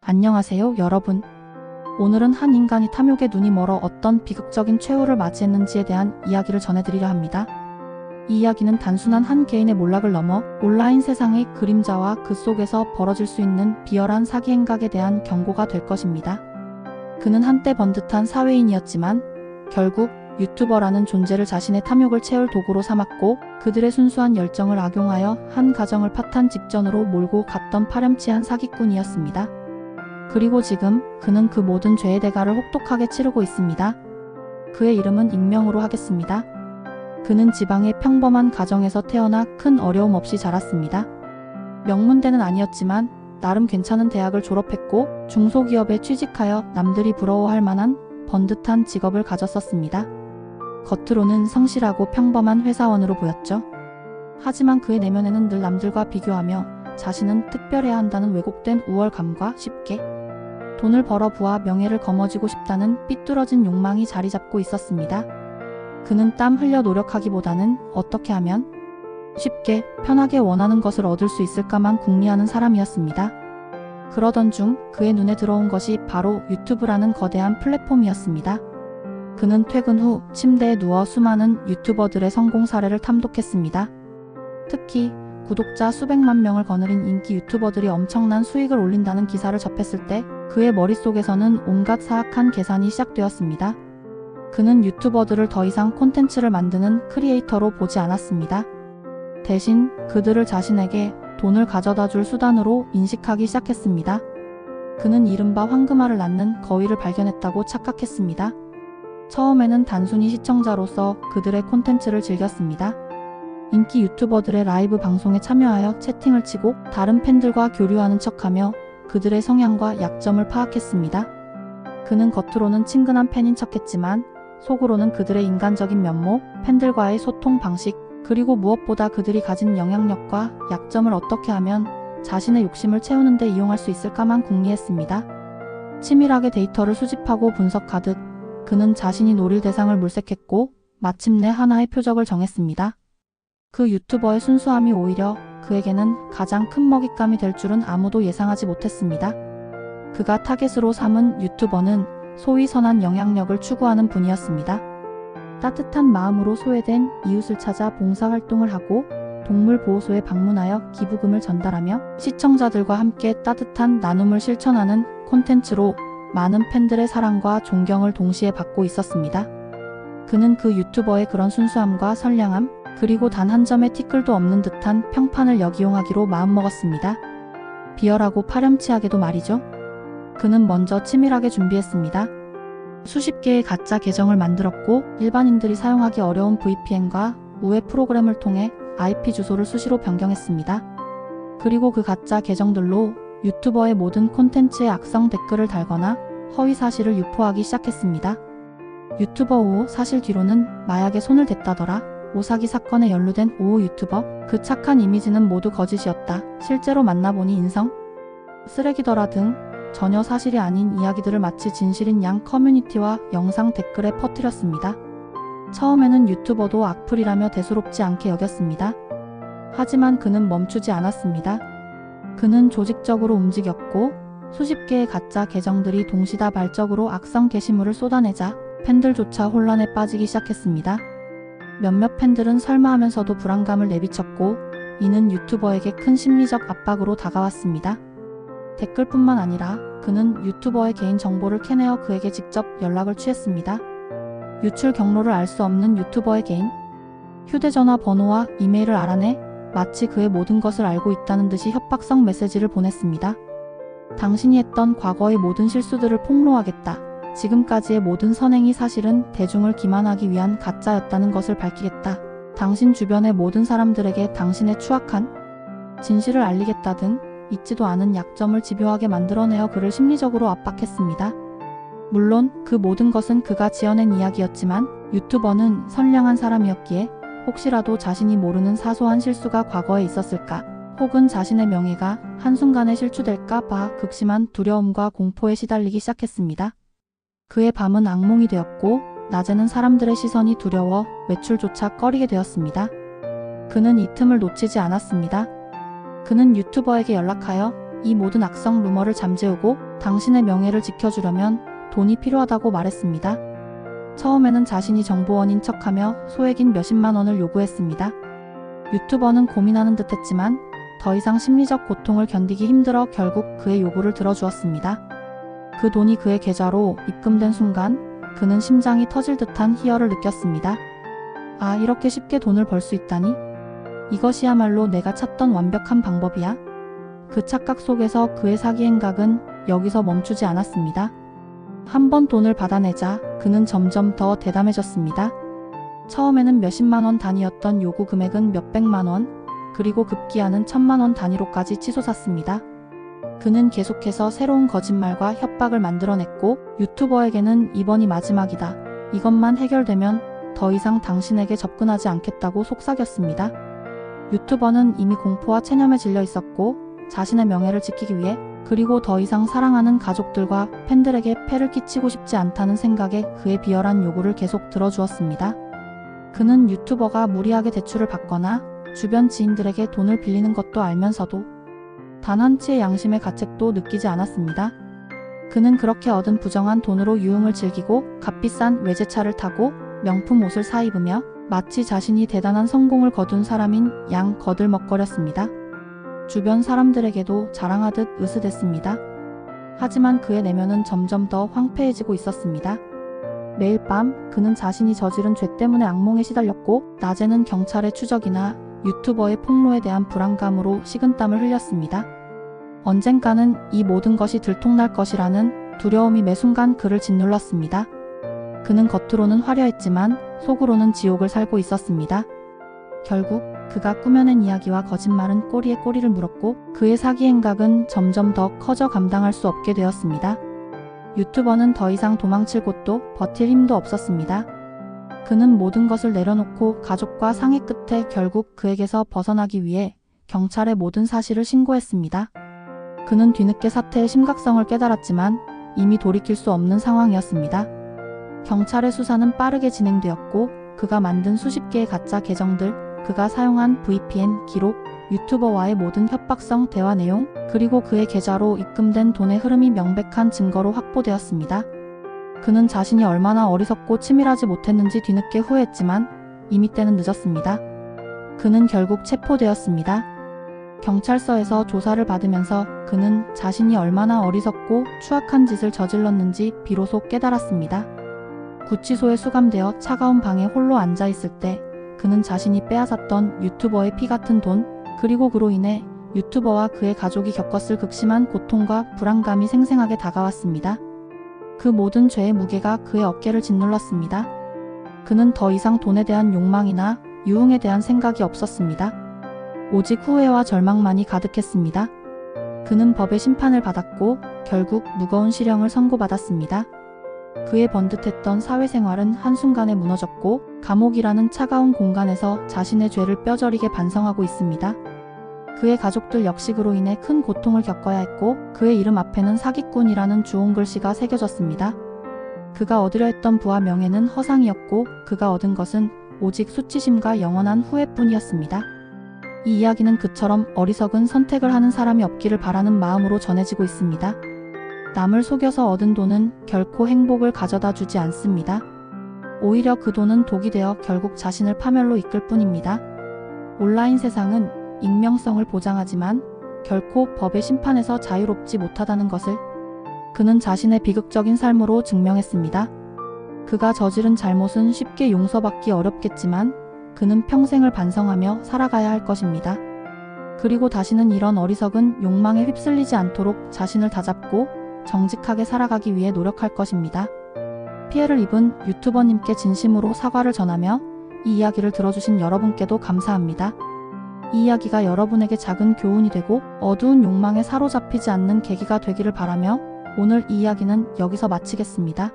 안녕하세요, 여러분. 오늘은 한 인간이 탐욕에 눈이 멀어 어떤 비극적인 최후를 맞이했는지에 대한 이야기를 전해드리려 합니다. 이 이야기는 단순한 한 개인의 몰락을 넘어 온라인 세상의 그림자와 그 속에서 벌어질 수 있는 비열한 사기 행각에 대한 경고가 될 것입니다. 그는 한때 번듯한 사회인이었지만 결국 유튜버라는 존재를 자신의 탐욕을 채울 도구로 삼았고, 그들의 순수한 열정을 악용하여 한 가정을 파탄 직전으로 몰고 갔던 파렴치한 사기꾼이었습니다. 그리고 지금 그는 그 모든 죄의 대가를 혹독하게 치르고 있습니다. 그의 이름은 익명으로 하겠습니다. 그는 지방의 평범한 가정에서 태어나 큰 어려움 없이 자랐습니다. 명문대는 아니었지만 나름 괜찮은 대학을 졸업했고 중소기업에 취직하여 남들이 부러워할 만한 번듯한 직업을 가졌었습니다. 겉으로는 성실하고 평범한 회사원으로 보였죠. 하지만 그의 내면에는 늘 남들과 비교하며 자신은 특별해야 한다는 왜곡된 우월감과 쉽게 돈을 벌어 부와 명예를 거머쥐고 싶다는 삐뚤어진 욕망이 자리 잡고 있었습니다. 그는 땀 흘려 노력하기보다는 어떻게 하면 쉽게 편하게 원하는 것을 얻을 수 있을까만 궁리하는 사람이었습니다. 그러던 중 그의 눈에 들어온 것이 바로 유튜브라는 거대한 플랫폼이었습니다. 그는 퇴근 후 침대에 누워 수많은 유튜버들의 성공 사례를 탐독했습니다. 특히 구독자 수백만 명을 거느린 인기 유튜버들이 엄청난 수익을 올린다는 기사를 접했을 때 그의 머릿속에서는 온갖 사악한 계산이 시작되었습니다. 그는 유튜버들을 더 이상 콘텐츠를 만드는 크리에이터로 보지 않았습니다. 대신 그들을 자신에게 돈을 가져다 줄 수단으로 인식하기 시작했습니다. 그는 이른바 황금알을 낳는 거위를 발견했다고 착각했습니다. 처음에는 단순히 시청자로서 그들의 콘텐츠를 즐겼습니다. 인기 유튜버들의 라이브 방송에 참여하여 채팅을 치고 다른 팬들과 교류하는 척하며 그들의 성향과 약점을 파악했습니다. 그는 겉으로는 친근한 팬인 척했지만 속으로는 그들의 인간적인 면모, 팬들과의 소통 방식, 그리고 무엇보다 그들이 가진 영향력과 약점을 어떻게 하면 자신의 욕심을 채우는 데 이용할 수 있을까만 궁리했습니다. 치밀하게 데이터를 수집하고 분석하듯 그는 자신이 노릴 대상을 물색했고 마침내 하나의 표적을 정했습니다. 그 유튜버의 순수함이 오히려 그에게는 가장 큰 먹잇감이 될 줄은 아무도 예상하지 못했습니다. 그가 타겟으로 삼은 유튜버는 소위 선한 영향력을 추구하는 분이었습니다. 따뜻한 마음으로 소외된 이웃을 찾아 봉사활동을 하고 동물 보호소에 방문하여 기부금을 전달하며 시청자들과 함께 따뜻한 나눔을 실천하는 콘텐츠로 많은 팬들의 사랑과 존경을 동시에 받고 있었습니다. 그는 그 유튜버의 그런 순수함과 선량함, 그리고 단 한 점의 티끌도 없는 듯한 평판을 역이용하기로 마음먹었습니다. 비열하고 파렴치하게도 말이죠. 그는 먼저 치밀하게 준비했습니다. 수십 개의 가짜 계정을 만들었고 일반인들이 사용하기 어려운 VPN과 우회 프로그램을 통해 IP 주소를 수시로 변경했습니다. 그리고 그 가짜 계정들로 유튜버의 모든 콘텐츠에 악성 댓글을 달거나 허위 사실을 유포하기 시작했습니다. 유튜버 오 사실 뒤로는 마약에 손을 댔다더라. 오사기 사건에 연루된 오 유튜버, 그 착한 이미지는 모두 거짓이었다. 실제로 만나보니 인성 쓰레기더라 등 전혀 사실이 아닌 이야기들을 마치 진실인 양 커뮤니티와 영상 댓글에 퍼뜨렸습니다. 처음에는 유튜버도 악플이라며 대수롭지 않게 여겼습니다. 하지만 그는 멈추지 않았습니다. 그는 조직적으로 움직였고 수십 개의 가짜 계정들이 동시다발적으로 악성 게시물을 쏟아내자 팬들조차 혼란에 빠지기 시작했습니다. 몇몇 팬들은 설마하면서도 불안감을 내비쳤고 이는 유튜버에게 큰 심리적 압박으로 다가왔습니다. 댓글뿐만 아니라 그는 유튜버의 개인 정보를 캐내어 그에게 직접 연락을 취했습니다. 유출 경로를 알 수 없는 유튜버의 개인 휴대전화 번호와 이메일을 알아내 마치 그의 모든 것을 알고 있다는 듯이 협박성 메시지를 보냈습니다. 당신이 했던 과거의 모든 실수들을 폭로하겠다. 지금까지의 모든 선행이 사실은 대중을 기만하기 위한 가짜였다는 것을 밝히겠다. 당신 주변의 모든 사람들에게 당신의 추악한 진실을 알리겠다 등 있지도 않은 약점을 집요하게 만들어내어 그를 심리적으로 압박했습니다. 물론 그 모든 것은 그가 지어낸 이야기였지만 유튜버는 선량한 사람이었기에 혹시라도 자신이 모르는 사소한 실수가 과거에 있었을까, 혹은 자신의 명예가 한순간에 실추될까 봐 극심한 두려움과 공포에 시달리기 시작했습니다. 그의 밤은 악몽이 되었고 낮에는 사람들의 시선이 두려워 외출조차 꺼리게 되었습니다. 그는 이 틈을 놓치지 않았습니다. 그는 유튜버에게 연락하여 이 모든 악성 루머를 잠재우고 당신의 명예를 지켜주려면 돈이 필요하다고 말했습니다. 처음에는 자신이 정보원인 척하며 소액인 몇십만 원을 요구했습니다. 유튜버는 고민하는 듯 했지만 더 이상 심리적 고통을 견디기 힘들어 결국 그의 요구를 들어주었습니다. 그 돈이 그의 계좌로 입금된 순간 그는 심장이 터질 듯한 희열을 느꼈습니다. 아, 이렇게 쉽게 돈을 벌 수 있다니? 이것이야말로 내가 찾던 완벽한 방법이야? 그 착각 속에서 그의 사기 행각은 여기서 멈추지 않았습니다. 한번 돈을 받아내자 그는 점점 더 대담해졌습니다. 처음에는 몇십만 원 단위였던 요구 금액은 몇백만 원, 그리고 급기야는 천만 원 단위로까지 치솟았습니다. 그는 계속해서 새로운 거짓말과 협박을 만들어냈고 유튜버에게는 이번이 마지막이다. 이것만 해결되면 더 이상 당신에게 접근하지 않겠다고 속삭였습니다. 유튜버는 이미 공포와 체념에 질려 있었고 자신의 명예를 지키기 위해 그리고 더 이상 사랑하는 가족들과 팬들에게 폐를 끼치고 싶지 않다는 생각에 그의 비열한 요구를 계속 들어주었습니다. 그는 유튜버가 무리하게 대출을 받거나 주변 지인들에게 돈을 빌리는 것도 알면서도 단 한치의 양심의 가책도 느끼지 않았습니다. 그는 그렇게 얻은 부정한 돈으로 유흥을 즐기고 값비싼 외제차를 타고 명품 옷을 사입으며 마치 자신이 대단한 성공을 거둔 사람인 양 거들먹거렸습니다. 주변 사람들에게도 자랑하듯 으스댔습니다. 하지만 그의 내면은 점점 더 황폐해지고 있었습니다. 매일 밤 그는 자신이 저지른 죄 때문에 악몽에 시달렸고 낮에는 경찰의 추적이나 유튜버의 폭로에 대한 불안감으로 식은땀을 흘렸습니다. 언젠가는 이 모든 것이 들통날 것이라는 두려움이 매 순간 그를 짓눌렀습니다. 그는 겉으로는 화려했지만 속으로는 지옥을 살고 있었습니다. 결국 그가 꾸며낸 이야기와 거짓말은 꼬리에 꼬리를 물었고 그의 사기 행각은 점점 더 커져 감당할 수 없게 되었습니다. 유튜버는 더 이상 도망칠 곳도 버틸 힘도 없었습니다. 그는 모든 것을 내려놓고 가족과 상의 끝에 결국 그에게서 벗어나기 위해 경찰에 모든 사실을 신고했습니다. 그는 뒤늦게 사태의 심각성을 깨달았지만 이미 돌이킬 수 없는 상황이었습니다. 경찰의 수사는 빠르게 진행되었고 그가 만든 수십 개의 가짜 계정들, 그가 사용한 VPN 기록, 유튜버와의 모든 협박성 대화 내용, 그리고 그의 계좌로 입금된 돈의 흐름이 명백한 증거로 확보되었습니다. 그는 자신이 얼마나 어리석고 치밀하지 못했는지 뒤늦게 후회했지만 이미 때는 늦었습니다. 그는 결국 체포되었습니다. 경찰서에서 조사를 받으면서 그는 자신이 얼마나 어리석고 추악한 짓을 저질렀는지 비로소 깨달았습니다. 구치소에 수감되어 차가운 방에 홀로 앉아있을 때 그는 자신이 빼앗았던 유튜버의 피 같은 돈, 그리고 그로 인해 유튜버와 그의 가족이 겪었을 극심한 고통과 불안감이 생생하게 다가왔습니다. 그 모든 죄의 무게가 그의 어깨를 짓눌렀습니다. 그는 더 이상 돈에 대한 욕망이나 유흥에 대한 생각이 없었습니다. 오직 후회와 절망만이 가득했습니다. 그는 법의 심판을 받았고 결국 무거운 실형을 선고받았습니다. 그의 번듯했던 사회생활은 한순간에 무너졌고 감옥이라는 차가운 공간에서 자신의 죄를 뼈저리게 반성하고 있습니다. 그의 가족들 역시 그로 인해 큰 고통을 겪어야 했고 그의 이름 앞에는 사기꾼이라는 주홍 글씨가 새겨졌습니다. 그가 얻으려 했던 부와 명예는 허상이었고 그가 얻은 것은 오직 수치심과 영원한 후회뿐이었습니다. 이 이야기는 그처럼 어리석은 선택을 하는 사람이 없기를 바라는 마음으로 전해지고 있습니다. 남을 속여서 얻은 돈은 결코 행복을 가져다 주지 않습니다. 오히려 그 돈은 독이 되어 결국 자신을 파멸로 이끌 뿐입니다. 온라인 세상은 익명성을 보장하지만 결코 법의 심판에서 자유롭지 못하다는 것을 그는 자신의 비극적인 삶으로 증명했습니다. 그가 저지른 잘못은 쉽게 용서받기 어렵겠지만 그는 평생을 반성하며 살아가야 할 것입니다. 그리고 다시는 이런 어리석은 욕망에 휩쓸리지 않도록 자신을 다잡고 정직하게 살아가기 위해 노력할 것입니다. 피해를 입은 유튜버님께 진심으로 사과를 전하며 이 이야기를 들어주신 여러분께도 감사합니다. 이 이야기가 여러분에게 작은 교훈이 되고 어두운 욕망에 사로잡히지 않는 계기가 되기를 바라며 오늘 이 이야기는 여기서 마치겠습니다.